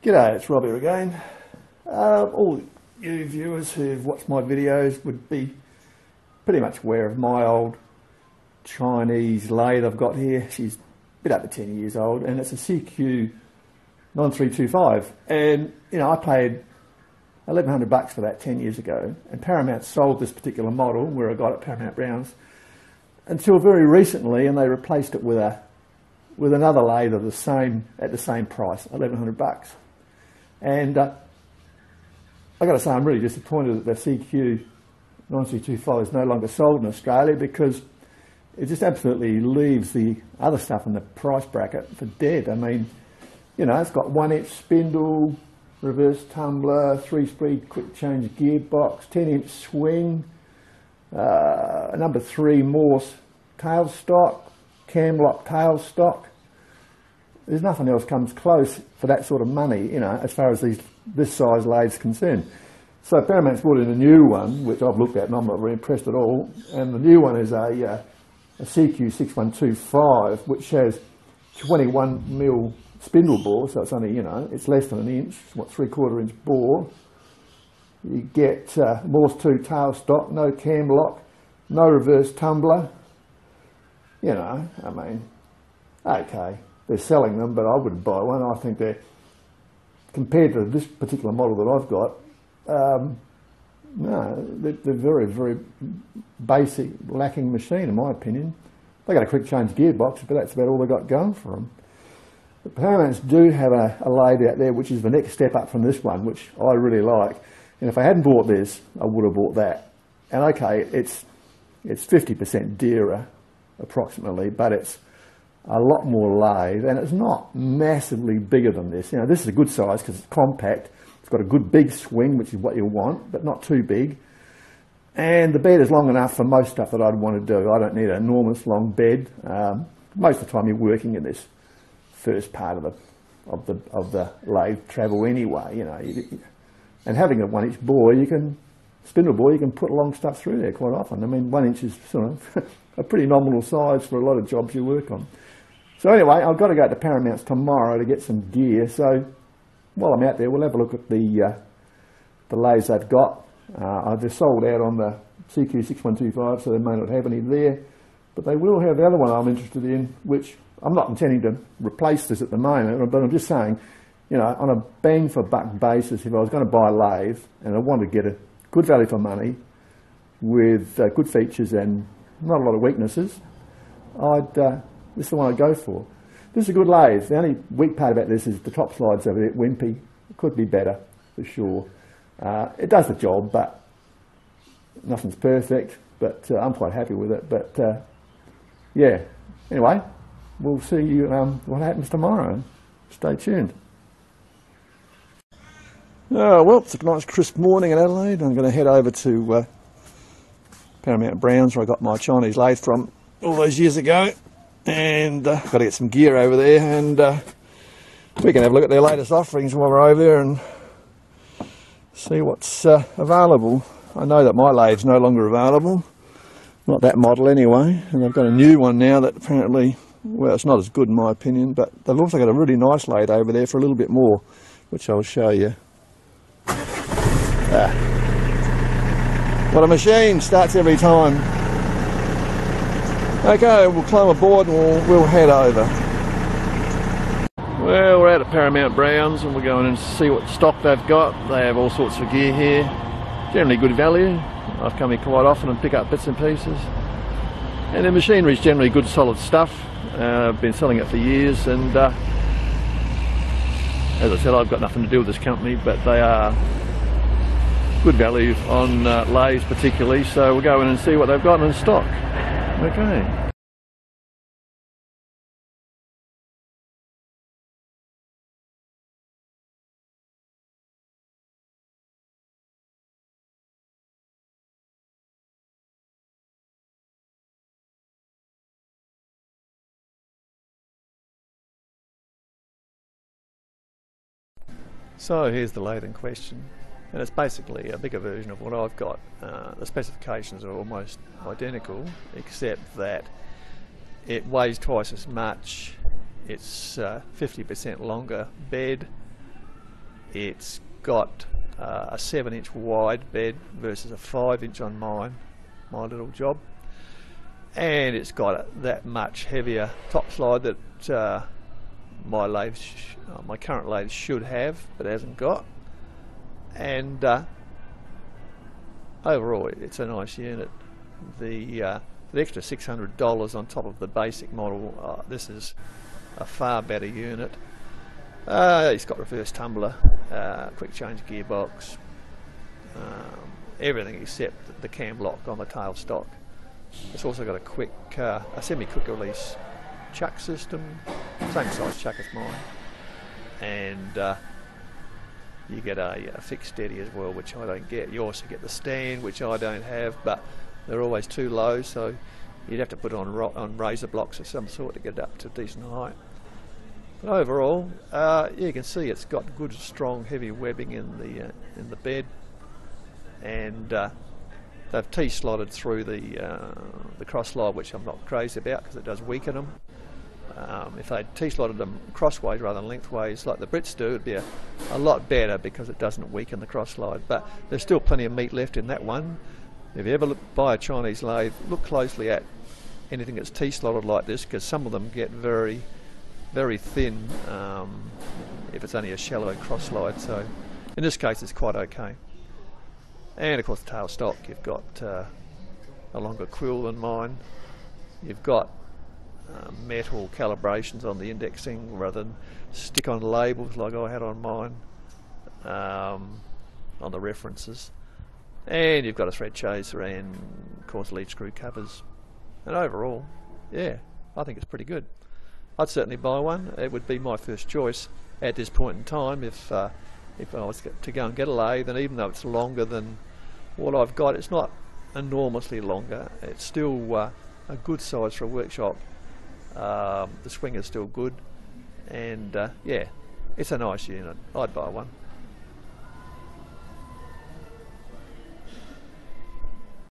G'day, it's Rob here again. All you viewers who've watched my videos would be pretty much aware of my old Chinese lathe I've got here. She's a bit over 10 years old and it's a CQ 9325. And you know, I paid $1,100 for that 10 years ago, and Paramount sold this particular model where I got it, Paramount Browns, until very recently, and they replaced it with another lathe of the same at the same price, $1,100. And I got to say, I'm really disappointed that the CQ 9325 is no longer sold in Australia, because it just absolutely leaves the other stuff in the price bracket for dead. I mean, you know, it's got 1-inch spindle, reverse tumbler, 3-speed quick change gearbox, 10-inch swing, a number 3 Morse tailstock, cam lock tailstock. There's nothing else comes close for that sort of money, you know, as far as this size lathe is concerned. So Paramount's brought in a new one, which I've looked at and I'm not very impressed at all. And the new one is a CQ 6125, which has 21mm spindle bore, so it's only, you know, it's less than an inch, what, 3/4 inch bore. You get Morse 2 tailstock, no cam lock, no reverse tumbler. You know, I mean, okay, they're selling them, but I wouldn't buy one. I think they're, compared to this particular model that I've got, no, they're very, very basic, lacking machine in my opinion. They got a quick change gearbox, but that's about all they got going for them. The Paramounts do have a lathe out there which is the next step up from this one, which I really like. And if I hadn't bought this, I would have bought that. And okay, it's 50% dearer approximately, but it's a lot more lathe, and it's not massively bigger than this. You know, this is a good size because it's compact. It's got a good big swing, which is what you want, but not too big. And the bed is long enough for most stuff that I'd want to do. I don't need an enormous long bed. Most of the time you're working in this first part of the lathe travel anyway, you know. And having a 1-inch bore, spindle bore, you can put long stuff through there quite often. I mean, 1 inch is sort of a pretty nominal size for a lot of jobs you work on. So anyway, I've got to go to Paramount's tomorrow to get some gear. So while I'm out there, we'll have a look at the lathes they've got. They're sold out on the CQ 6125, so they may not have any there. But they will have the other one I'm interested in, which I'm not intending to replace this at the moment, but I'm just saying, you know, on a bang for buck basis, if I was going to buy a lathe and I wanted to get a good value for money with good features and not a lot of weaknesses, this is the one I'd go for. This is a good lathe. The only weak part about this is the top slide's a bit wimpy. It could be better, for sure. It does the job, but nothing's perfect. But I'm quite happy with it. But yeah, anyway, we'll see you what happens tomorrow. Stay tuned. Well, it's a nice crisp morning in Adelaide. I'm going to head over to Paramount Browns, where I got my Chinese lathe from all those years ago, and got to get some gear over there, and we can have a look at their latest offerings while we're over there and see what's available. I know that my lathe's no longer available, not that model anyway, and they've got a new one now that apparently, well, it's not as good in my opinion, but they've also got a really nice lathe over there for a little bit more, which I'll show you. What a machine, starts every time. Okay, we'll climb aboard and we'll head over. Well, we're out at Paramount Browns and we're going in to see what stock they've got. They have all sorts of gear here, generally good value. I've come here quite often and pick up bits and pieces. And their machinery is generally good solid stuff. I've been selling it for years, and as I said, I've got nothing to do with this company, but they are good value on lathes particularly, so we'll go in and see what they've got in stock. Okay. So here's the lathe in question, and it's basically a bigger version of what I've got. The specifications are almost identical, except that it weighs twice as much, it's 50% longer bed, It's got a 7-inch wide bed versus a 5-inch on my little job, and it's got that much heavier top slide that my current lathe should have but hasn't got. And overall it's a nice unit. The extra $600 on top of the basic model, this is a far better unit. It's got reverse tumbler, quick change gearbox, everything except the cam lock on the tailstock. It's also got a semi-quick release chuck system, same size chuck as mine, and you get a fixed steady as well, which I don't get. You also get the stand, which I don't have, but they're always too low, so you'd have to put it on razor blocks of some sort to get it up to a decent height. But overall, you can see it's got good, strong, heavy webbing in the bed, and they've T-slotted through the cross slide, which I'm not crazy about because it does weaken them. If they'd T-slotted them crossways rather than lengthways like the Brits do, it'd be a lot better because it doesn't weaken the cross slide. But there's still plenty of meat left in that one. If you ever buy a Chinese lathe, look closely at anything that's T-slotted like this, because some of them get very, very thin if it's only a shallow cross slide. So in this case it's quite okay. And of course the tailstock, you've got a longer quill than mine. You've got metal calibrations on the indexing rather than stick-on labels like I had on mine, on the references. And you've got a thread chaser and of course lead screw covers. And overall, yeah, I think it's pretty good. I'd certainly buy one. It would be my first choice at this point in time if I was to go and get a lathe. And even though it's longer than what I've got, it's not enormously longer. It's still a good size for a workshop. The swing is still good, and yeah, it's a nice unit. I'd buy one.